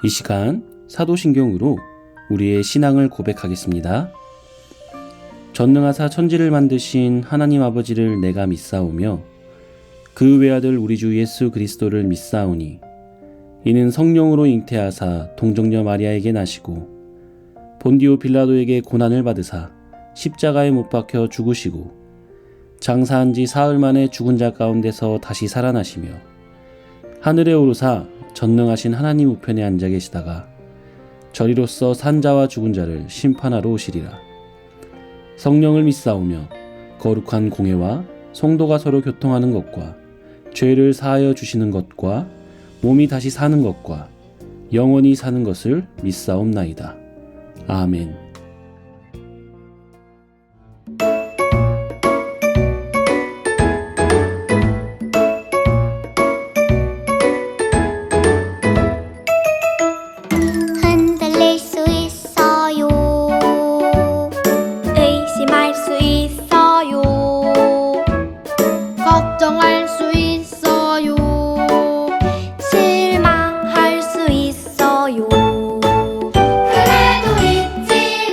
이 시간 사도신경으로 우리의 신앙을 고백하겠습니다. 전능하사 천지를 만드신 하나님 아버지를 내가 믿사오며 그 외아들 우리 주 예수 그리스도를 믿사오니 이는 성령으로 잉태하사 동정녀 마리아에게 나시고 본디오 빌라도에게 고난을 받으사 십자가에 못 박혀 죽으시고 장사한 지 사흘 만에 죽은 자 가운데서 다시 살아나시며 하늘에 오르사 전능하신 하나님 우편에 앉아 계시다가 저리로서 산자와 죽은 자를 심판하러 오시리라. 성령을 믿사오며 거룩한 공회와 성도가 서로 교통하는 것과 죄를 사하여 주시는 것과 몸이 다시 사는 것과 영원히 사는 것을 믿사옵나이다. 아멘. 흔들릴 수 있어요. 의심할 수 있어요. 걱정할 수 있어요. 실망할 수 있어요. 그래도 잊지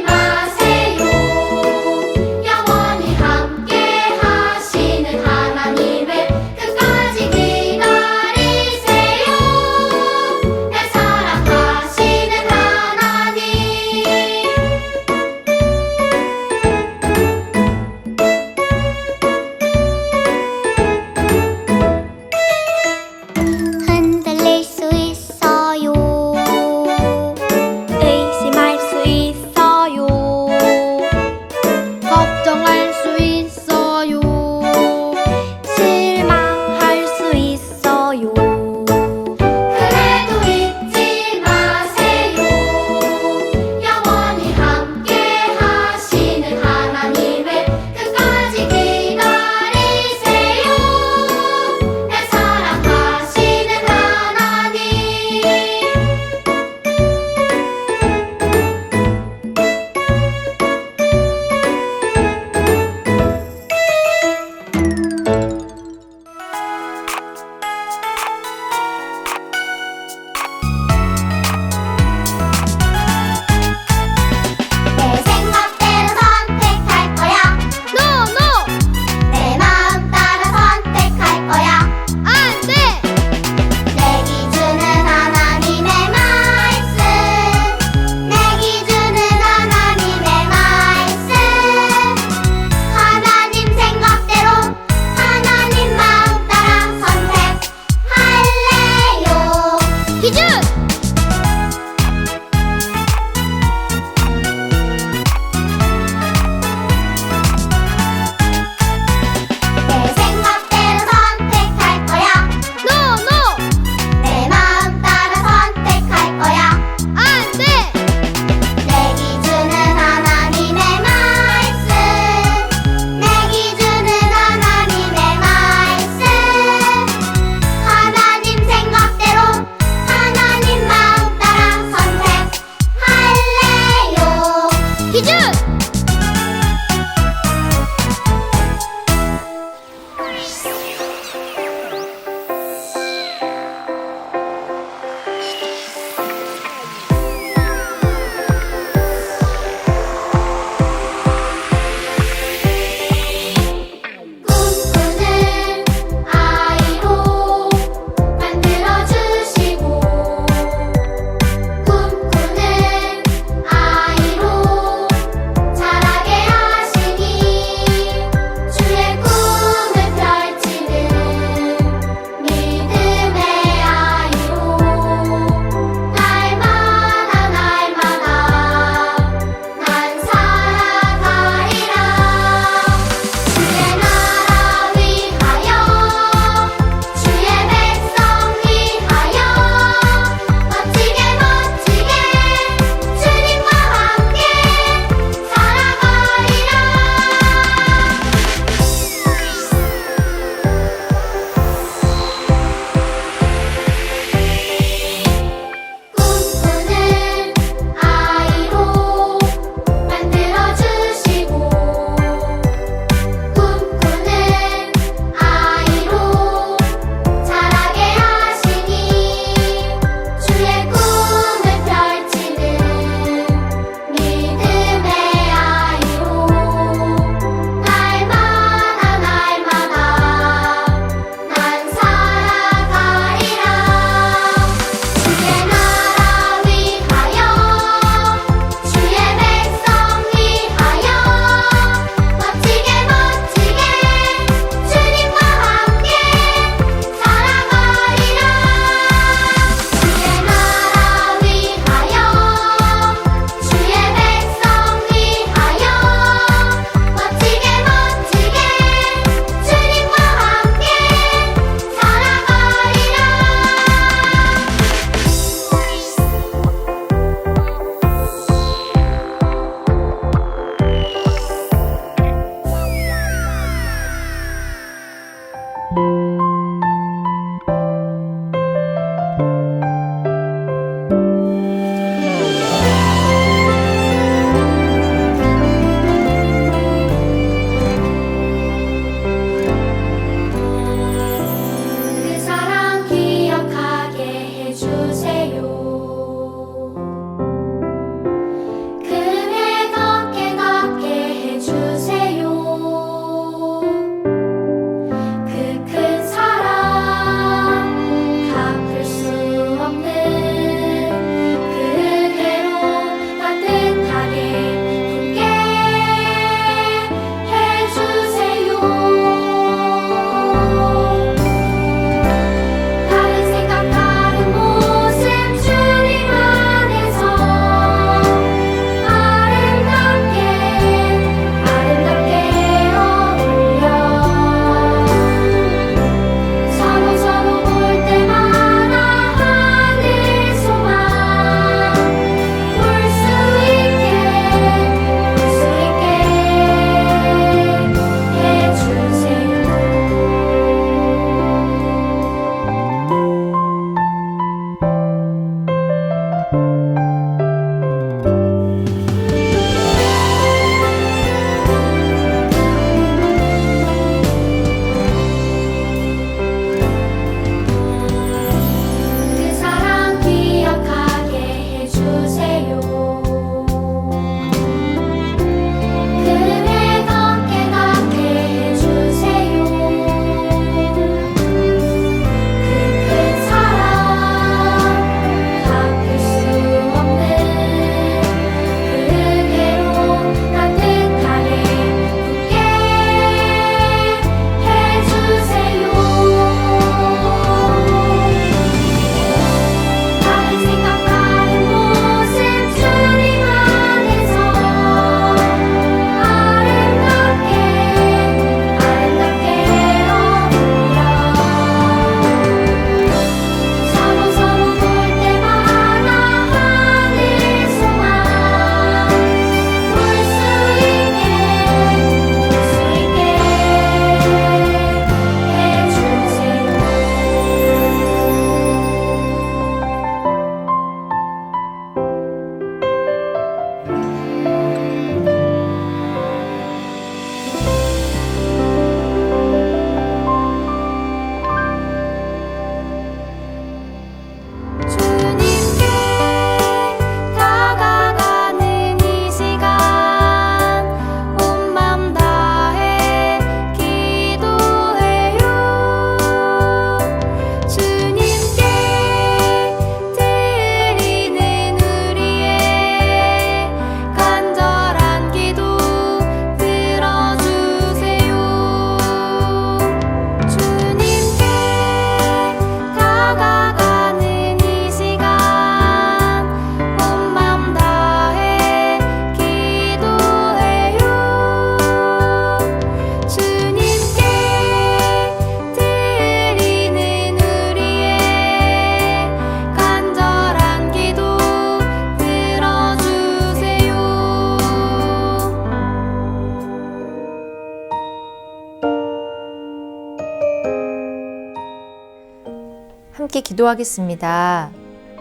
함께 기도하겠습니다.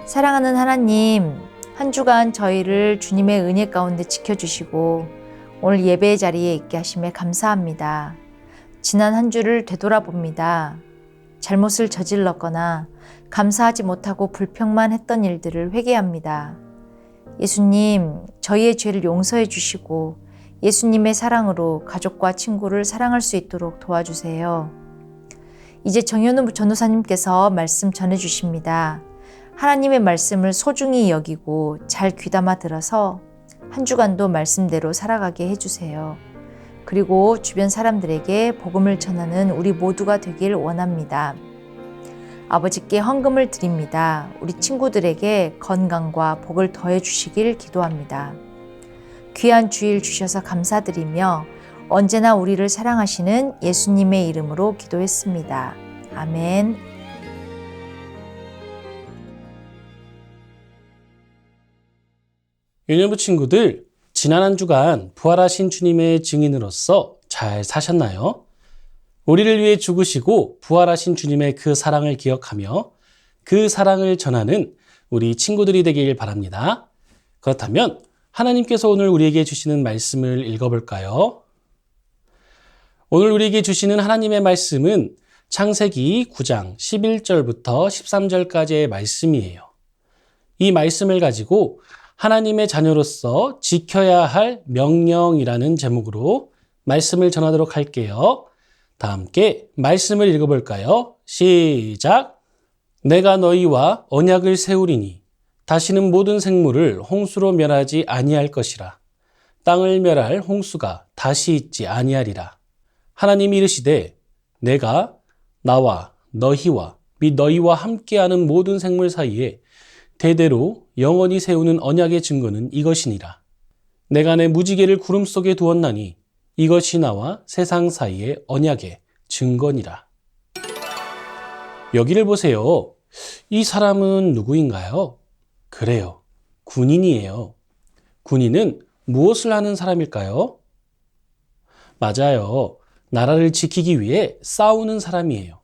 사랑하는 하나님, 한 주간 저희를 주님의 은혜 가운데 지켜주시고 오늘 예배의 자리에 있게 하심에 감사합니다. 지난 한 주를 되돌아봅니다. 잘못을 저질렀거나 감사하지 못하고 불평만 했던 일들을 회개합니다. 예수님, 저희의 죄를 용서해 주시고 예수님의 사랑으로 가족과 친구를 사랑할 수 있도록 도와주세요. 이제 정현우 전도사님께서 말씀 전해주십니다. 하나님의 말씀을 소중히 여기고 잘 귀담아 들어서 한 주간도 말씀대로 살아가게 해주세요. 그리고 주변 사람들에게 복음을 전하는 우리 모두가 되길 원합니다. 아버지께 헌금을 드립니다. 우리 친구들에게 건강과 복을 더해 주시길 기도합니다. 귀한 주일 주셔서 감사드리며 언제나 우리를 사랑하시는 예수님의 이름으로 기도했습니다. 아멘. 유년부 친구들, 지난 한 주간 부활하신 주님의 증인으로서 잘 사셨나요? 우리를 위해 죽으시고 부활하신 주님의 그 사랑을 기억하며 그 사랑을 전하는 우리 친구들이 되길 바랍니다. 그렇다면 하나님께서 오늘 우리에게 주시는 말씀을 읽어볼까요? 오늘 우리에게 주시는 하나님의 말씀은 창세기 9장 11절부터 13절까지의 말씀이에요. 이 말씀을 가지고 하나님의 자녀로서 지켜야 할 명령이라는 제목으로 말씀을 전하도록 할게요. 다 함께 말씀을 읽어볼까요? 시작! 내가 너희와 언약을 세우리니 다시는 모든 생물을 홍수로 멸하지 아니할 것이라. 땅을 멸할 홍수가 다시 있지 아니하리라. 하나님이 이르시되 내가 나와 너희와 및 너희와 함께하는 모든 생물 사이에 대대로 영원히 세우는 언약의 증거는 이것이니라. 내가 내 무지개를 구름 속에 두었나니 이것이 나와 세상 사이의 언약의 증거니라. 여기를 보세요. 이 사람은 누구인가요? 그래요. 군인이에요. 군인은 무엇을 하는 사람일까요? 맞아요. 나라를 지키기 위해 싸우는 사람이에요.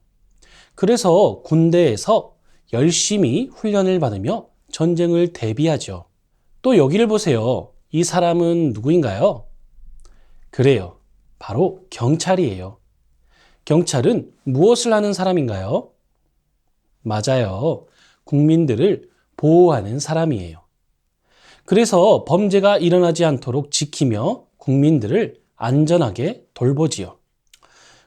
그래서 군대에서 열심히 훈련을 받으며 전쟁을 대비하죠. 또 여기를 보세요. 이 사람은 누구인가요? 그래요. 바로 경찰이에요. 경찰은 무엇을 하는 사람인가요? 맞아요. 국민들을 보호하는 사람이에요. 그래서 범죄가 일어나지 않도록 지키며 국민들을 안전하게 돌보지요.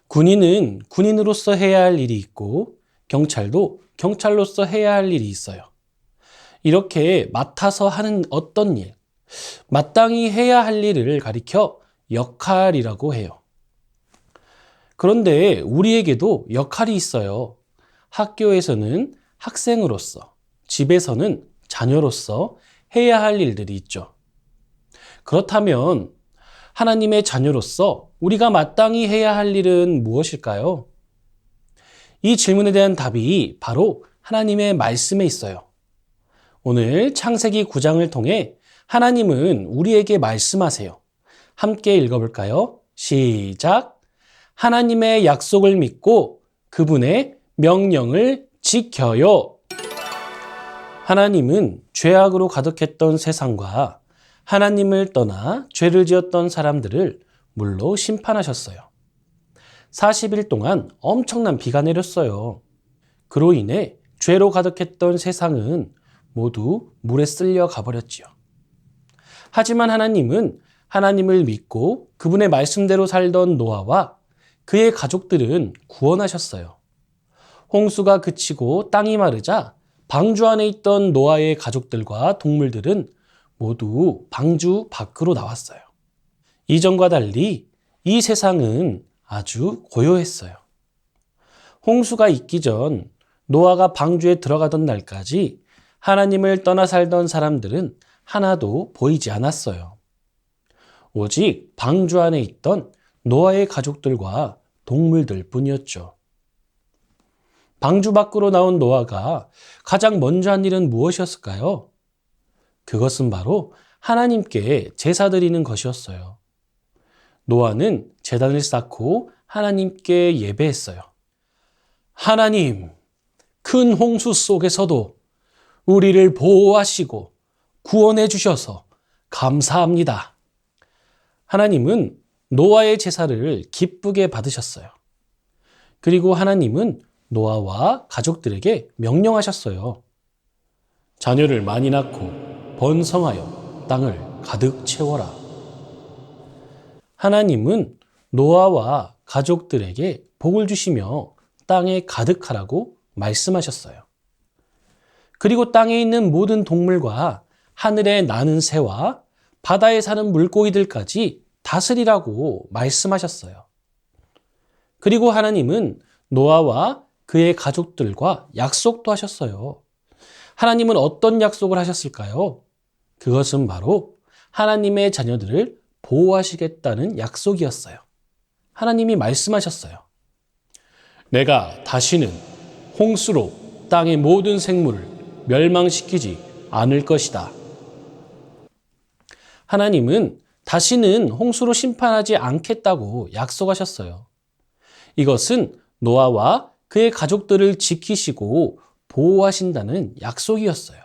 군인은 군인으로서 해야 할 일이 있고 경찰도 경찰로서 해야 할 일이 있어요. 이렇게 맡아서 하는 어떤 일, 마땅히 해야 할 일을 가리켜 역할이라고 해요. 그런데 우리에게도 역할이 있어요. 학교에서는 학생으로서, 집에서는 자녀로서 해야 할 일들이 있죠. 그렇다면 하나님의 자녀로서 우리가 마땅히 해야 할 일은 무엇일까요? 이 질문에 대한 답이 바로 하나님의 말씀에 있어요. 오늘 창세기 9장을 통해 하나님은 우리에게 말씀하세요. 함께 읽어볼까요? 시작! 하나님의 약속을 믿고 그분의 명령을 지켜요. 하나님은 죄악으로 가득했던 세상과 하나님을 떠나 죄를 지었던 사람들을 물로 심판하셨어요. 40일 동안 엄청난 비가 내렸어요. 그로 인해 죄로 가득했던 세상은 모두 물에 쓸려 가버렸지요. 하지만 하나님은 하나님을 믿고 그분의 말씀대로 살던 노아와 그의 가족들은 구원하셨어요. 홍수가 그치고 땅이 마르자 방주 안에 있던 노아의 가족들과 동물들은 모두 방주 밖으로 나왔어요. 이전과 달리 이 세상은 아주 고요했어요. 홍수가 있기 전 노아가 방주에 들어가던 날까지 하나님을 떠나 살던 사람들은 하나도 보이지 않았어요. 오직 방주 안에 있던 노아의 가족들과 동물들 뿐이었죠. 방주 밖으로 나온 노아가 가장 먼저 한 일은 무엇이었을까요? 그것은 바로 하나님께 제사 드리는 것이었어요. 노아는 제단을 쌓고 하나님께 예배했어요. 하나님, 큰 홍수 속에서도 우리를 보호하시고 구원해 주셔서 감사합니다. 하나님은 노아의 제사를 기쁘게 받으셨어요. 그리고 하나님은 노아와 가족들에게 명령하셨어요. 자녀를 많이 낳고 번성하여 땅을 가득 채워라. 하나님은 노아와 가족들에게 복을 주시며 땅에 가득하라고 말씀하셨어요. 그리고 땅에 있는 모든 동물과 하늘에 나는 새와 바다에 사는 물고기들까지 다스리라고 말씀하셨어요. 그리고 하나님은 노아와 그의 가족들과 약속도 하셨어요. 하나님은 어떤 약속을 하셨을까요? 그것은 바로 하나님의 자녀들을 보호하시겠다는 약속이었어요. 하나님이 말씀하셨어요. 내가 다시는 홍수로 땅의 모든 생물을 멸망시키지 않을 것이다. 하나님은 다시는 홍수로 심판하지 않겠다고 약속하셨어요. 이것은 노아와 그의 가족들을 지키시고 보호하신다는 약속이었어요.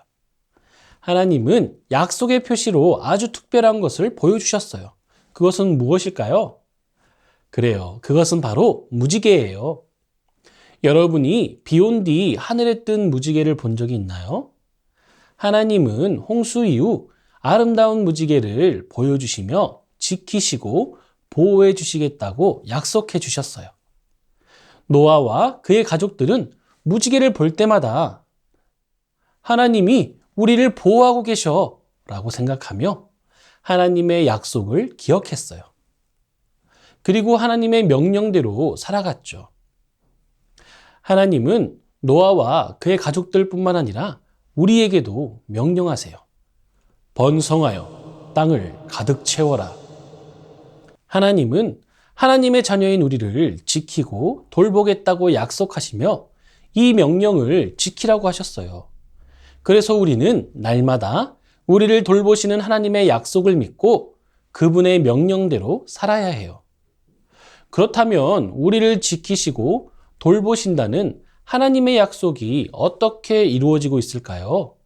하나님은 약속의 표시로 아주 특별한 것을 보여주셨어요. 그것은 무엇일까요? 그래요. 그것은 바로 무지개예요. 여러분이 비 온 뒤 하늘에 뜬 무지개를 본 적이 있나요? 하나님은 홍수 이후 아름다운 무지개를 보여주시며 지키시고 보호해 주시겠다고 약속해 주셨어요. 노아와 그의 가족들은 무지개를 볼 때마다 하나님이 우리를 보호하고 계셔 라고 생각하며 하나님의 약속을 기억했어요. 그리고 하나님의 명령대로 살아갔죠. 하나님은 노아와 그의 가족들뿐만 아니라 우리에게도 명령하세요. 번성하여 땅을 가득 채워라. 하나님은 하나님의 자녀인 우리를 지키고 돌보겠다고 약속하시며 이 명령을 지키라고 하셨어요. 그래서 우리는 날마다 우리를 돌보시는 하나님의 약속을 믿고 그분의 명령대로 살아야 해요. 그렇다면 우리를 지키시고 돌보신다는 하나님의 약속이 어떻게 이루어지고 있을까요?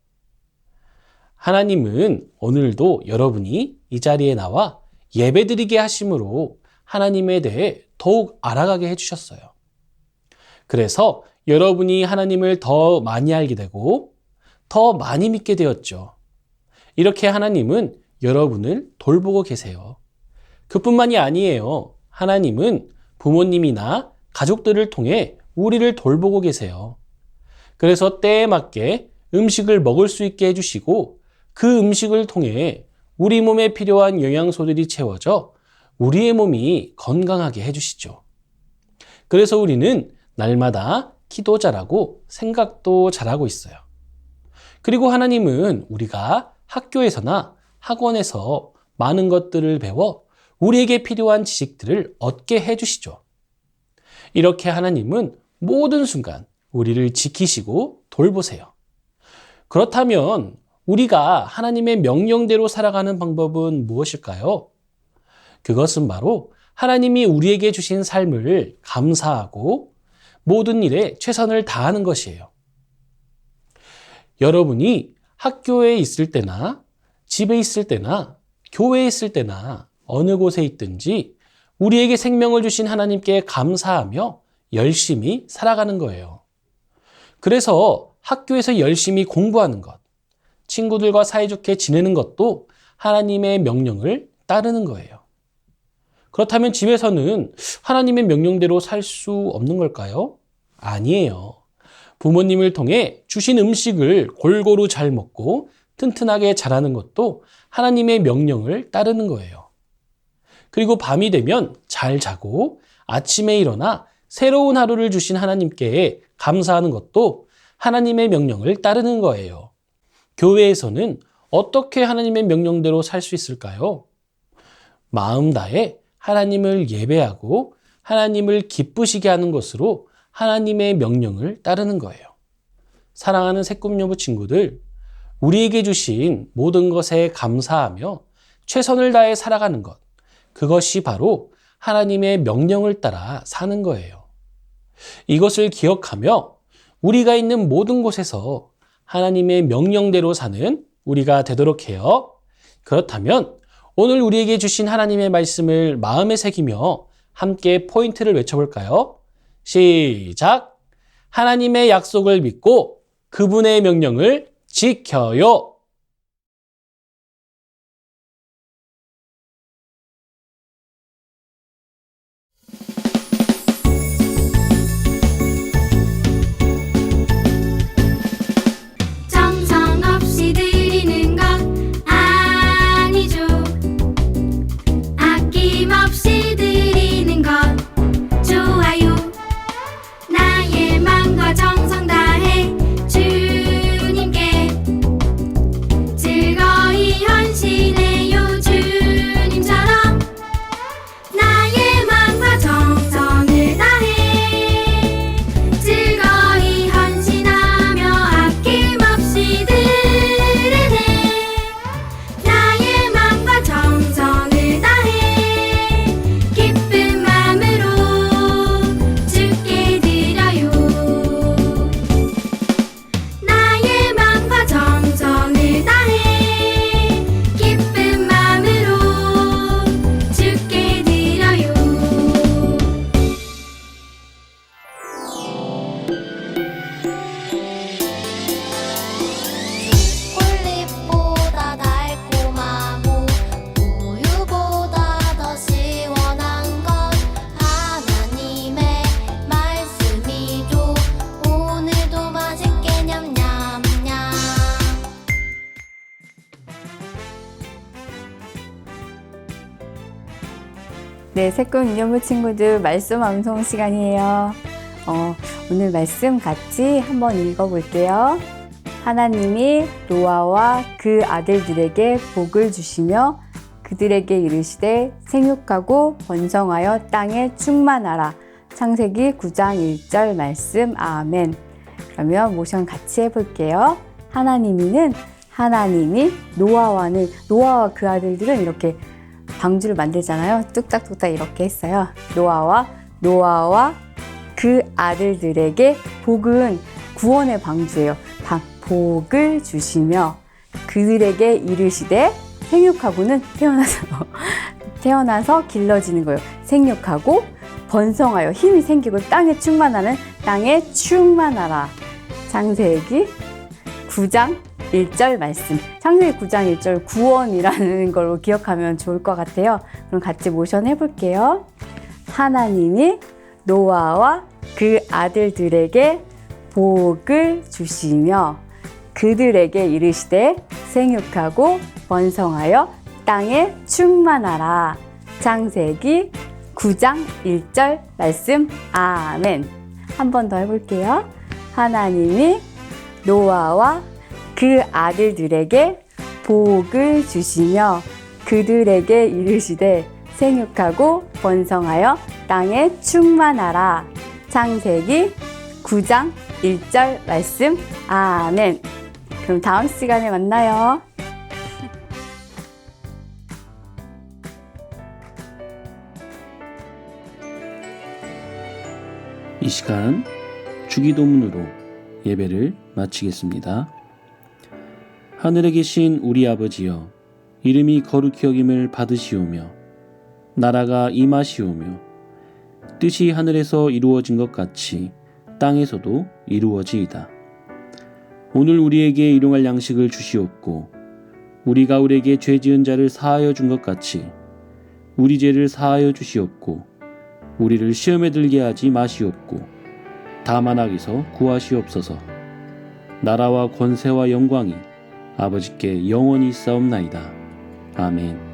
하나님은 오늘도 여러분이 이 자리에 나와 예배드리게 하심으로 하나님에 대해 더욱 알아가게 해주셨어요. 그래서 여러분이 하나님을 더 많이 알게 되고 더 많이 믿게 되었죠. 이렇게 하나님은 여러분을 돌보고 계세요. 그뿐만이 아니에요. 하나님은 부모님이나 가족들을 통해 우리를 돌보고 계세요. 그래서 때에 맞게 음식을 먹을 수 있게 해주시고 그 음식을 통해 우리 몸에 필요한 영양소들이 채워져 우리의 몸이 건강하게 해주시죠. 그래서 우리는 날마다 기도 잘하고 생각도 잘하고 있어요. 그리고 하나님은 우리가 학교에서나 학원에서 많은 것들을 배워 우리에게 필요한 지식들을 얻게 해주시죠. 이렇게 하나님은 모든 순간 우리를 지키시고 돌보세요. 그렇다면 우리가 하나님의 명령대로 살아가는 방법은 무엇일까요? 그것은 바로 하나님이 우리에게 주신 삶을 감사하고 모든 일에 최선을 다하는 것이에요. 여러분이 학교에 있을 때나 집에 있을 때나 교회에 있을 때나 어느 곳에 있든지 우리에게 생명을 주신 하나님께 감사하며 열심히 살아가는 거예요. 그래서 학교에서 열심히 공부하는 것, 친구들과 사이좋게 지내는 것도 하나님의 명령을 따르는 거예요. 그렇다면 집에서는 하나님의 명령대로 살 수 없는 걸까요? 아니에요. 부모님을 통해 주신 음식을 골고루 잘 먹고 튼튼하게 자라는 것도 하나님의 명령을 따르는 거예요. 그리고 밤이 되면 잘 자고 아침에 일어나 새로운 하루를 주신 하나님께 감사하는 것도 하나님의 명령을 따르는 거예요. 교회에서는 어떻게 하나님의 명령대로 살 수 있을까요? 마음 다해 하나님을 예배하고 하나님을 기쁘시게 하는 것으로 하나님의 명령을 따르는 거예요. 사랑하는 새꿈여부 친구들, 우리에게 주신 모든 것에 감사하며 최선을 다해 살아가는 것, 그것이 바로 하나님의 명령을 따라 사는 거예요. 이것을 기억하며 우리가 있는 모든 곳에서 하나님의 명령대로 사는 우리가 되도록 해요. 그렇다면 오늘 우리에게 주신 하나님의 말씀을 마음에 새기며 함께 포인트를 외쳐볼까요? 시작! 하나님의 약속을 믿고 그분의 명령을 지켜요. 정성 없이 드리는 것 아니죠. 아낌없이 드리는 것 좋아요. 나의 마음과 정성 다해 주님께 즐거이 헌신해요. 주님처럼 나의 마음과 정성을 다해 즐거이 헌신하며 아낌없이 드리네. 나의 마음과 정성을 다해 기쁜 마음으로 주께 드려요. 나의 마음과 정성을 다해 기쁜 마음으로 주께 드려요. 꿀잎보다 달콤하고 우유보다 더 시원한 건 하나님의 말씀이죠. 오늘도 맛있게 냠냠냠. 네, 새꿈 인연부 친구들 말씀 암송 시간이에요. 오늘 말씀 같이 한번 읽어볼게요. 하나님이 노아와 그 아들들에게 복을 주시며 그들에게 이르시되 생육하고 번성하여 땅에 충만하라. 창세기 9장 1절 말씀. 아멘. 그러면 모션 같이 해볼게요. 하나님이 노아와 그 아들들은 이렇게 방주를 만들잖아요. 뚝딱뚝딱 이렇게 했어요. 노아와 그 아들들에게 복은 구원의 방주예요. 복을 주시며 그들에게 이르시되 생육하고는 태어나서 길러지는 거예요. 생육하고 번성하여 힘이 생기고 땅에 충만하라. 창세기 9장 1절 말씀. 창세기 9장 1절 구원이라는 걸로 기억하면 좋을 것 같아요. 그럼 같이 모션 해볼게요. 하나님이 노아와 그 아들들에게 복을 주시며 그들에게 이르시되 생육하고 번성하여 땅에 충만하라. 창세기 9장 1절 말씀. 아멘. 한 번 더 해볼게요. 하나님이 노아와 그 아들들에게 복을 주시며 그들에게 이르시되 생육하고 번성하여 땅에 충만하라. 창세기 9장 1절 말씀. 아멘. 그럼 다음 시간에 만나요. 이 시간 주기도문으로 예배를 마치겠습니다. 하늘에 계신 우리 아버지여, 이름이 거룩히 여김을 받으시오며 나라가 임하시오며 뜻이 하늘에서 이루어진 것 같이 땅에서도 이루어지이다. 오늘 우리에게 일용할 양식을 주시옵고 우리가 우리에게 죄 지은 자를 사하여 준 것 같이 우리 죄를 사하여 주시옵고 우리를 시험에 들게 하지 마시옵고 다만 악에서 구하시옵소서. 나라와 권세와 영광이 아버지께 영원히 있사옵나이다. 아멘.